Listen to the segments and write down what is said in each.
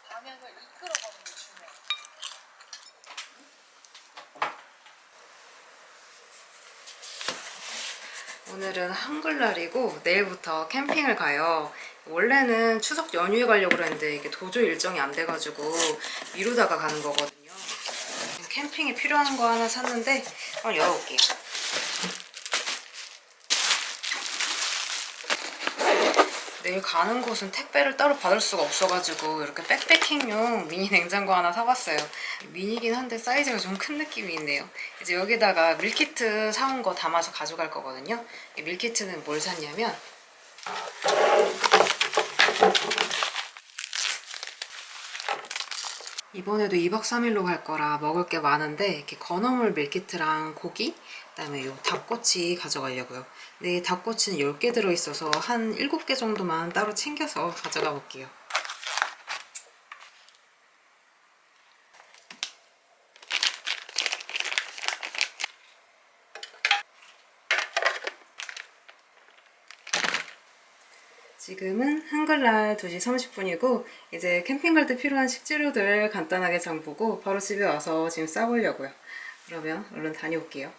방향을 이끌어가는 게 중요해. 오늘은 한글날이고 내일부터 캠핑을 가요. 원래는 추석 연휴에 가려고 그랬는데 이게 도저히 일정이 안 돼가지고 미루다가 가는 거거든요. 캠핑에 필요한 거 하나 샀는데 한번 열어볼게요. 내일 가는 곳은 택배를 따로 받을 수가 없어가지고 이렇게 백패킹용 미니 냉장고 하나 사봤어요. 미니긴 한데 사이즈가 좀 큰 느낌이 있네요. 이제 여기다가 밀키트 사온 거 담아서 가져갈 거거든요. 이 밀키트는 뭘 샀냐면 이번에도 2박 3일로 갈 거라 먹을 게 많은데 이렇게 건어물 밀키트랑 고기, 그다음에 요 닭꼬치 가져가려고요. 근데 이 닭꼬치는 10개 들어있어서 한 7개 정도만 따로 챙겨서 가져가 볼게요. 지금은 한글날 2시 30분이고 이제 캠핑 갈 때 필요한 식재료들 간단하게 장 보고 바로 집에 와서 지금 싸보려고요. 그러면 얼른 다녀올게요.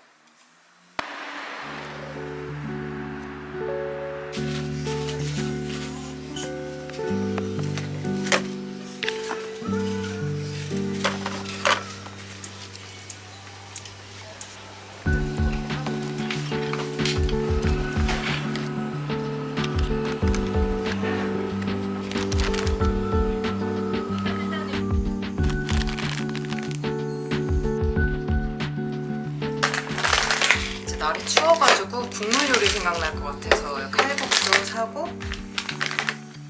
날이 추워가지고 국물 요리 생각날 것 같아서 칼국수 사고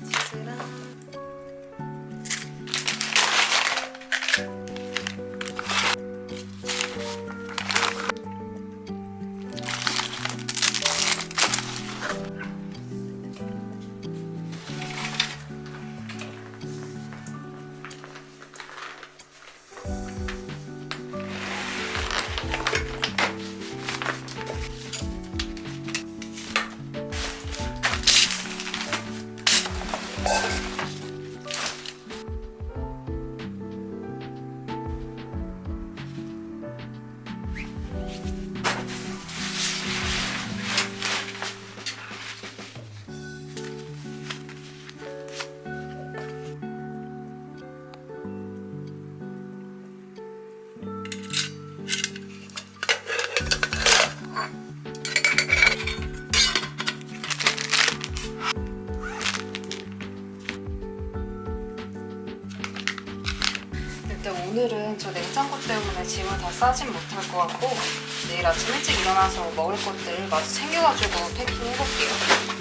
치즈랑 일단 오늘은 저 냉장고 때문에 짐을 다 싸진 못할 것 같고 내일 아침 일찍 일어나서 먹을 것들 마저 챙겨가지고 패킹해볼게요.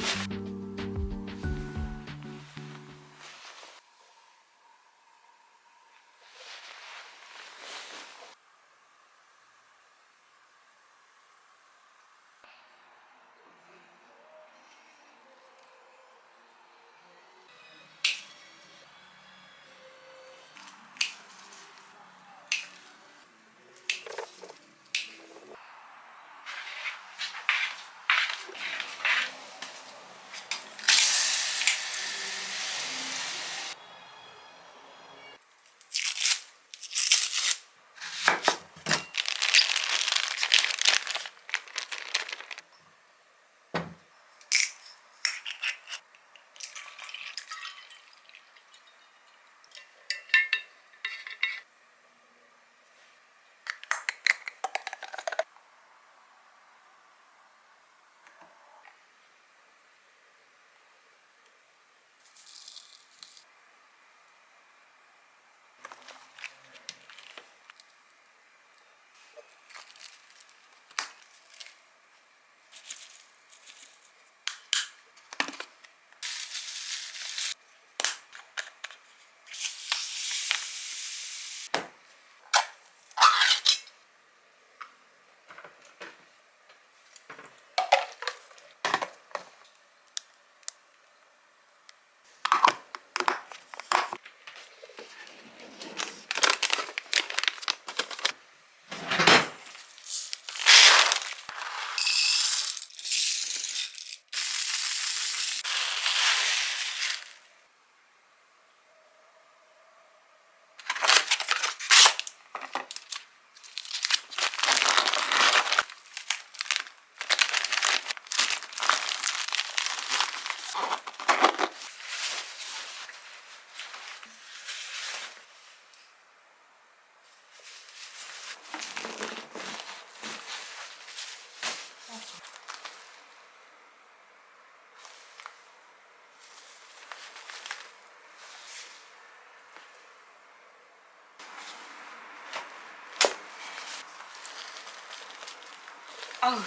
아우. 얘를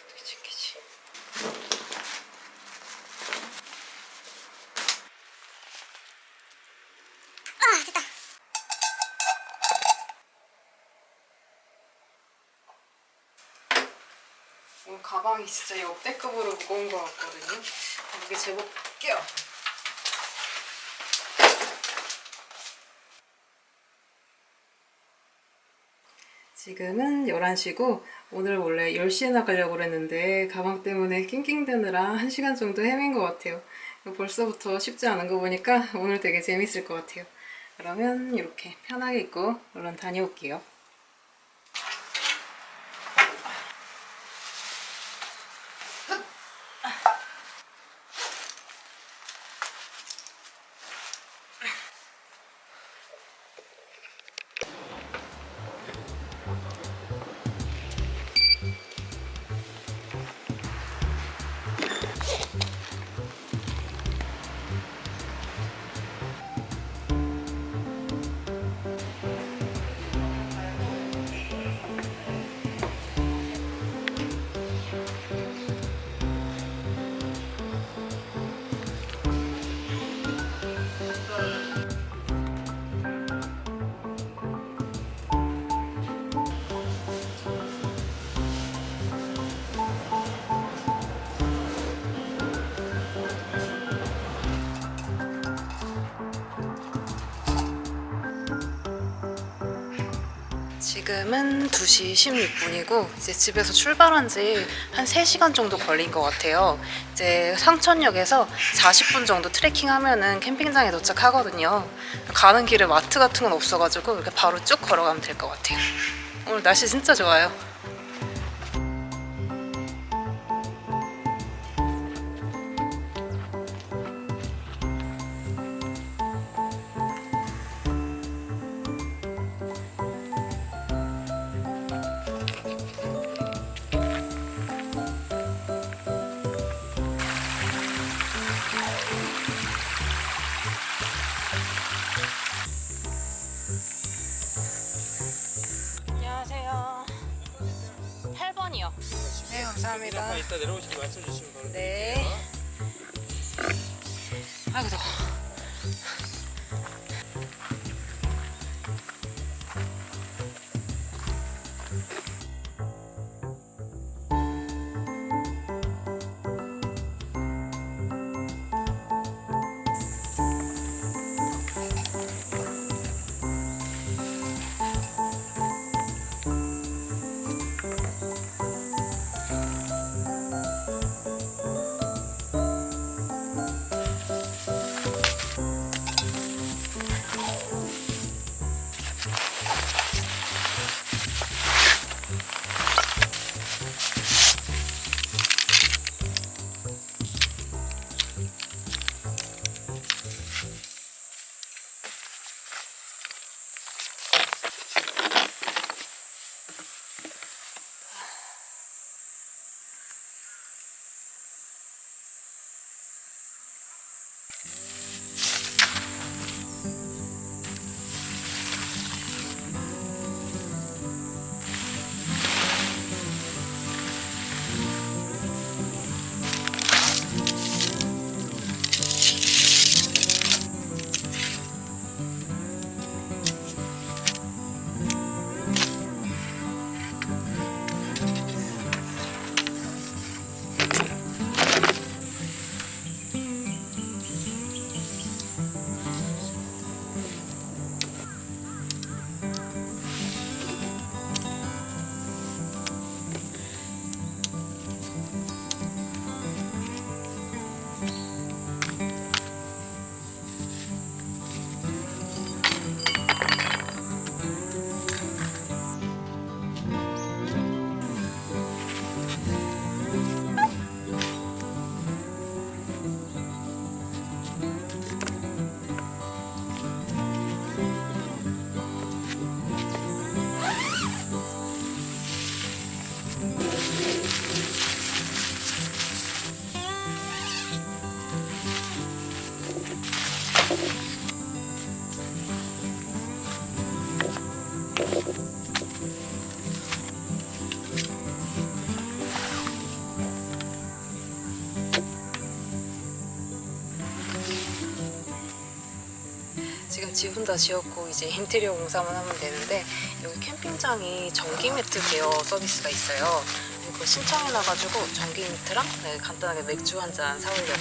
어떻게 챙기지? 아, 됐다. 오늘 가방이 진짜 역대급으로 무거운 것 같거든요. 이게 제법 깨요. 지금은 11시고 오늘 원래 10시에 나가려고 그랬는데 가방 때문에 낑낑대느라 1시간 정도 헤맨 것 같아요. 벌써부터 쉽지 않은 거 보니까 오늘 되게 재밌을 것 같아요. 그러면 이렇게 편하게 입고 얼른 다녀올게요. 지금은 2시 16분이고 이제 집에서 출발한 지 한 3시간 정도 걸린 것 같아요. 이제 상천역에서 40분 정도 트레킹하면은 캠핑장에 도착하거든요. 가는 길에 마트 같은 건 없어가지고 이렇게 바로 쭉 걸어가면 될 것 같아요. 오늘 날씨 진짜 좋아요. 안녕하세요. 8번이요. 네, 감사합니다. 이따 내려오시고 말씀 주시면 바로. 네. 아이고 더워. 지금 지분 다 지었고 이제 인테리어 공사만 하면 되는데, 여기 캠핑장이 전기 매트 대여 서비스가 있어요. 그거 신청해놔가지고 전기 매트랑 간단하게 맥주 한 잔 사오려고요.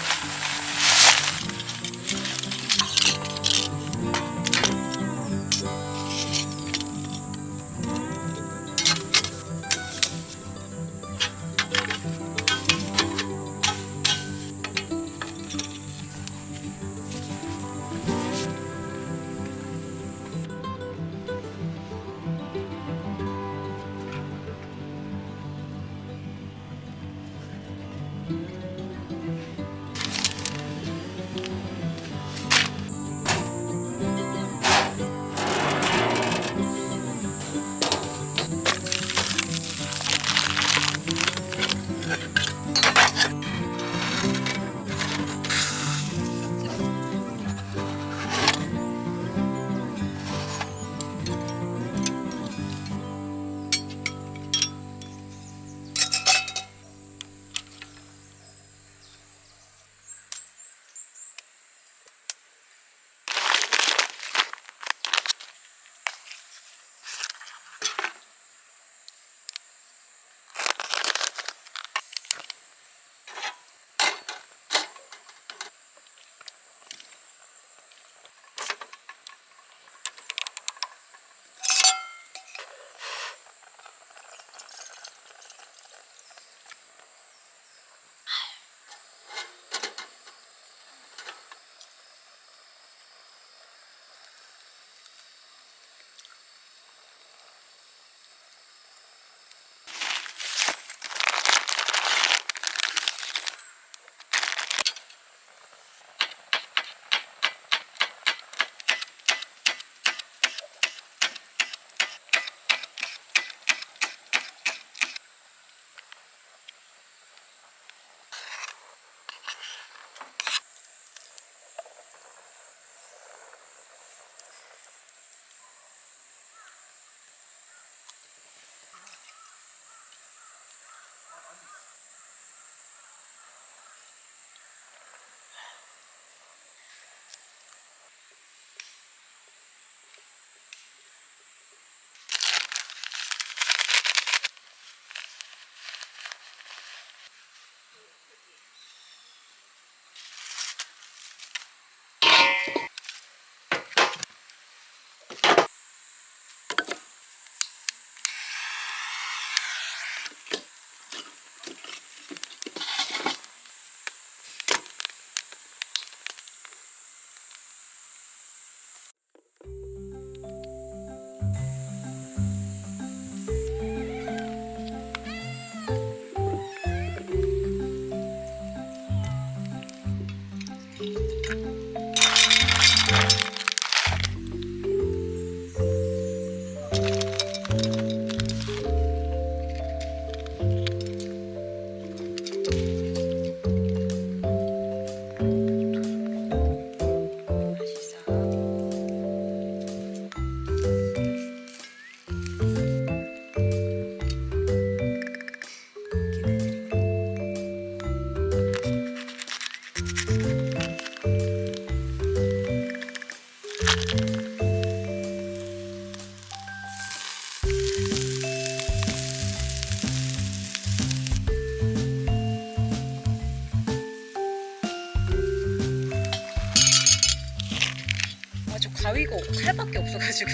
가위가 칼밖에 없어가지고.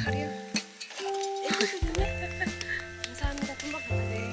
칼이야? 감사합니다. 금방 가네.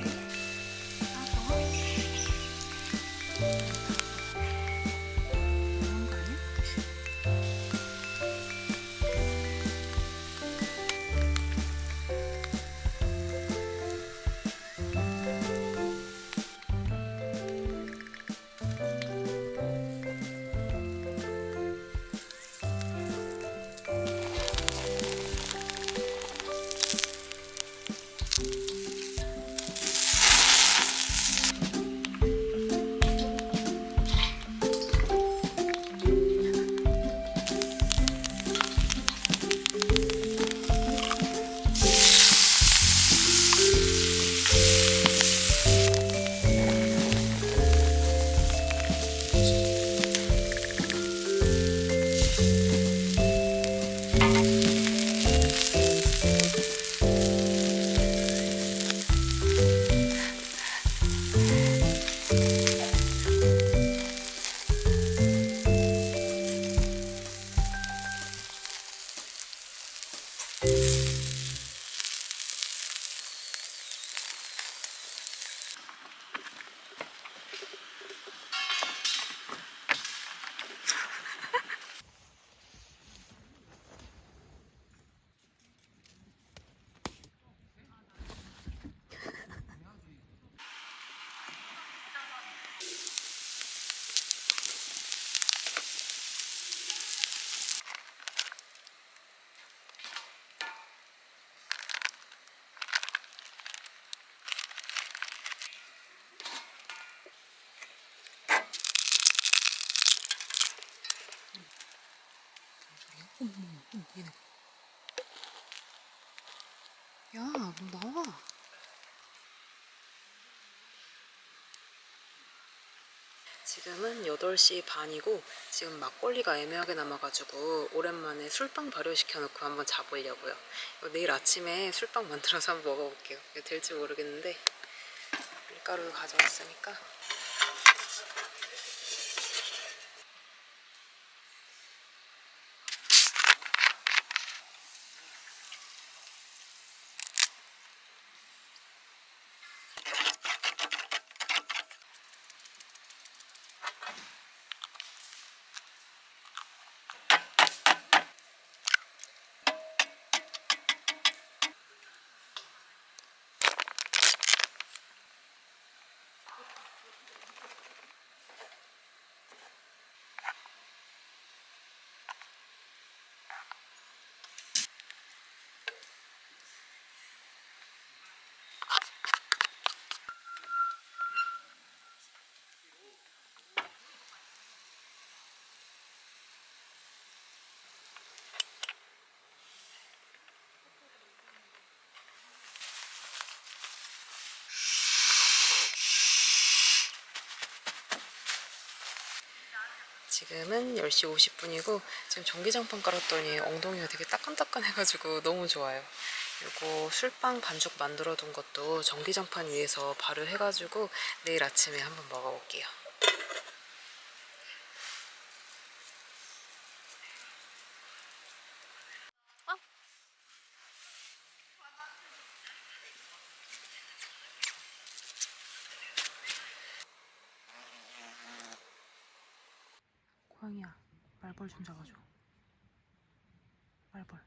얘네. 야, 너 나와. 지금은 8시 반이고 지금 막걸리가 애매하게 남아가지고 오랜만에 술빵 발효시켜놓고 한번 자보려고요. 내일 아침에 술빵 만들어서 한번 먹어볼게요. 이거 될지 모르겠는데 밀가루 가져왔으니까. 지금은 10시 50분이고 지금 전기장판 깔았더니 엉덩이가 되게 따끈따끈해가지고 너무 좋아요. 그리고 술빵 반죽 만들어둔 것도 전기장판 위에서 발효해가지고 내일 아침에 한번 먹어볼게요. 고양이야, 말벌 좀 잡아줘. 말벌.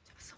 잡았어.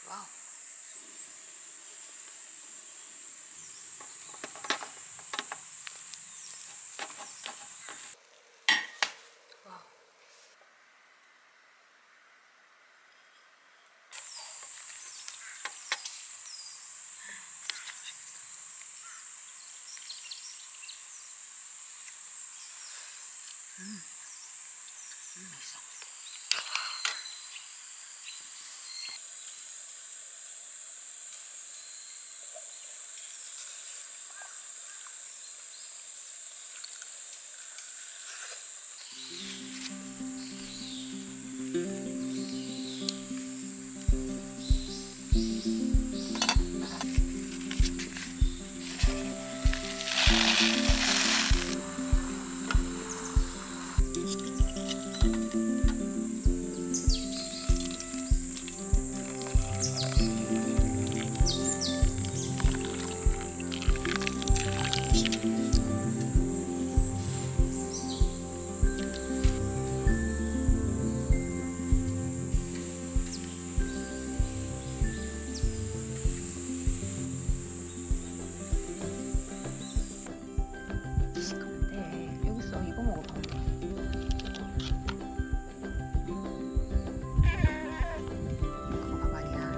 와우. 와우. 맛있어. 근데 여기서 이거 먹어봐. 그거가 말이야.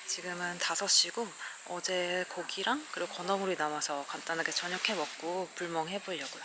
지금은 5시고 어제 고기랑 그리고 건어물이 남아서 간단하게 저녁 해 먹고 불멍 해보려고요.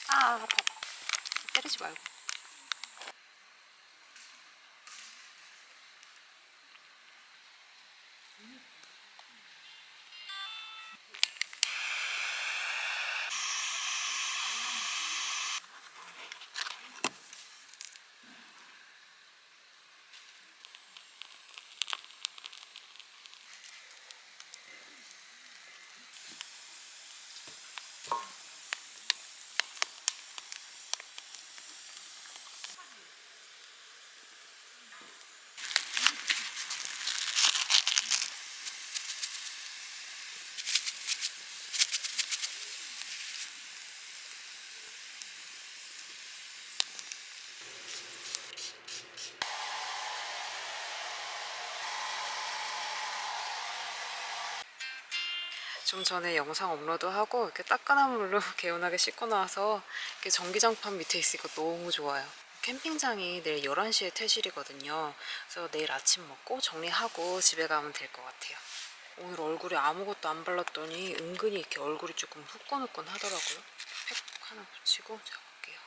아파. 때리지 말고. 좀 전에 영상 업로드하고 이렇게 따끈한 물로 개운하게 씻고 나와서 이렇게 전기장판 밑에 있으니까 너무 좋아요. 캠핑장이 내일 11시에 퇴실이거든요. 그래서 내일 아침 먹고 정리하고 집에 가면 될 것 같아요. 오늘 얼굴에 아무것도 안 발랐더니 은근히 이렇게 얼굴이 조금 후끈후끈 하더라고요. 팩 하나 붙이고 자 볼게요.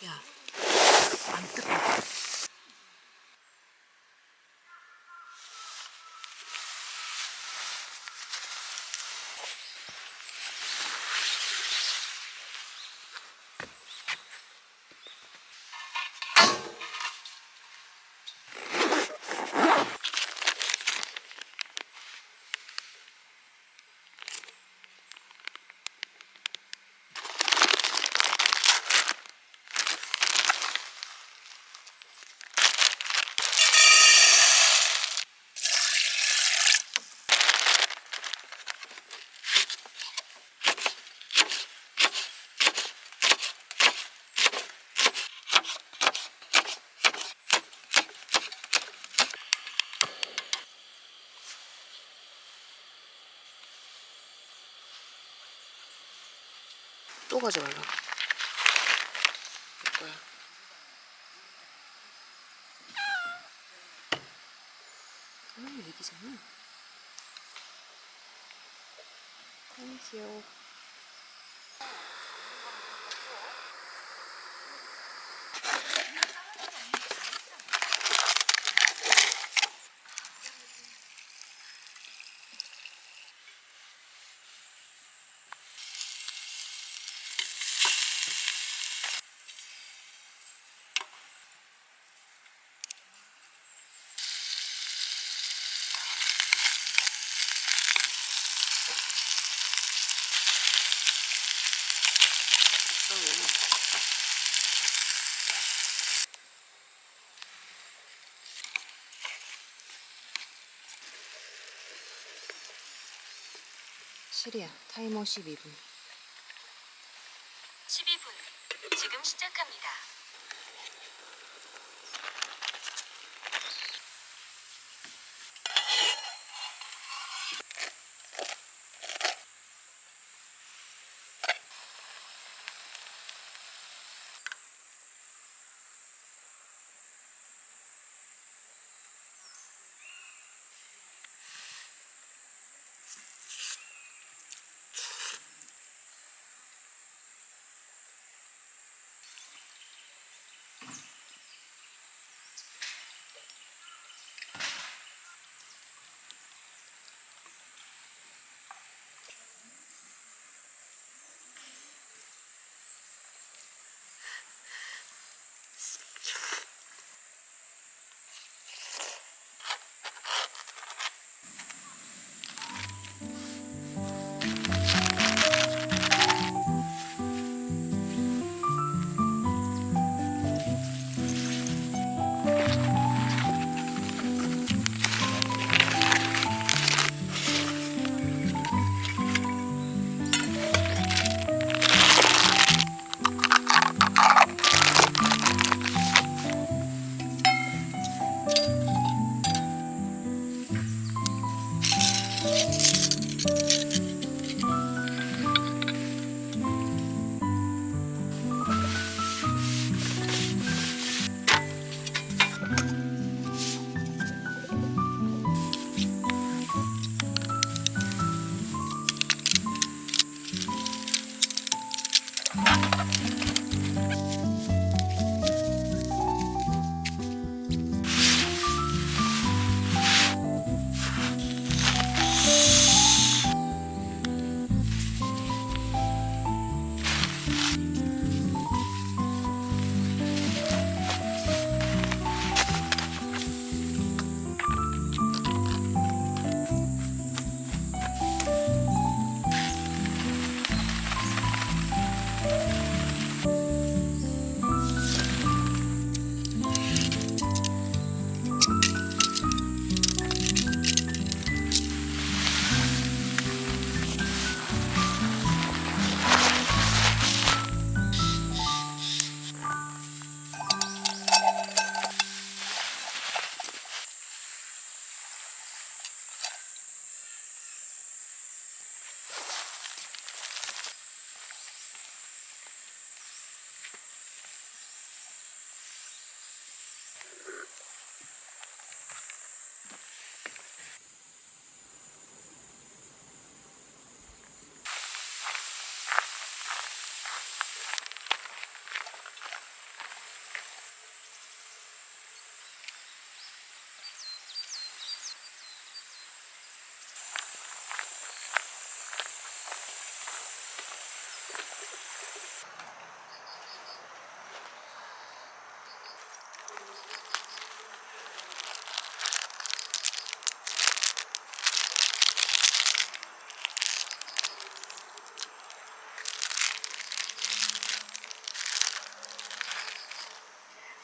야, 안 뜨거. 또 가져가려고. 이거야. 애기잖아. 너무 귀여워. 시리야, 타이머 12분. 12분. 지금 시작합니다.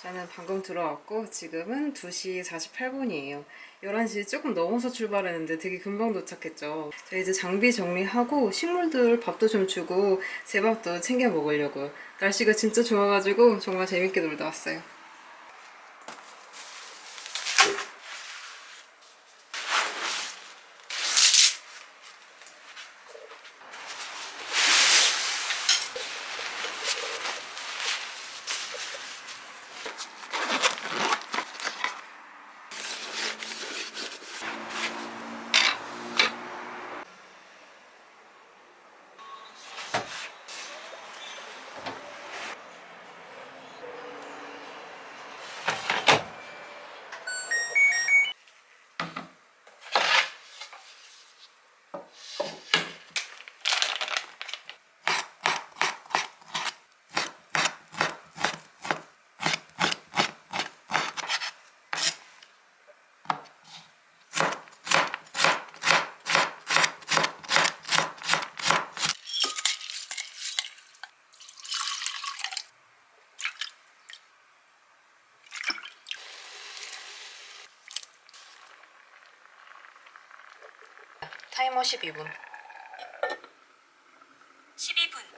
저는 방금 들어왔고 지금은 2시 48분이에요. 11시 조금 넘어서 출발했는데 되게 금방 도착했죠. 저 이제 장비 정리하고 식물들 밥도 좀 주고 제 밥도 챙겨 먹으려고요. 날씨가 진짜 좋아가지고 정말 재밌게 놀다 왔어요. 타이머 12분. 12분.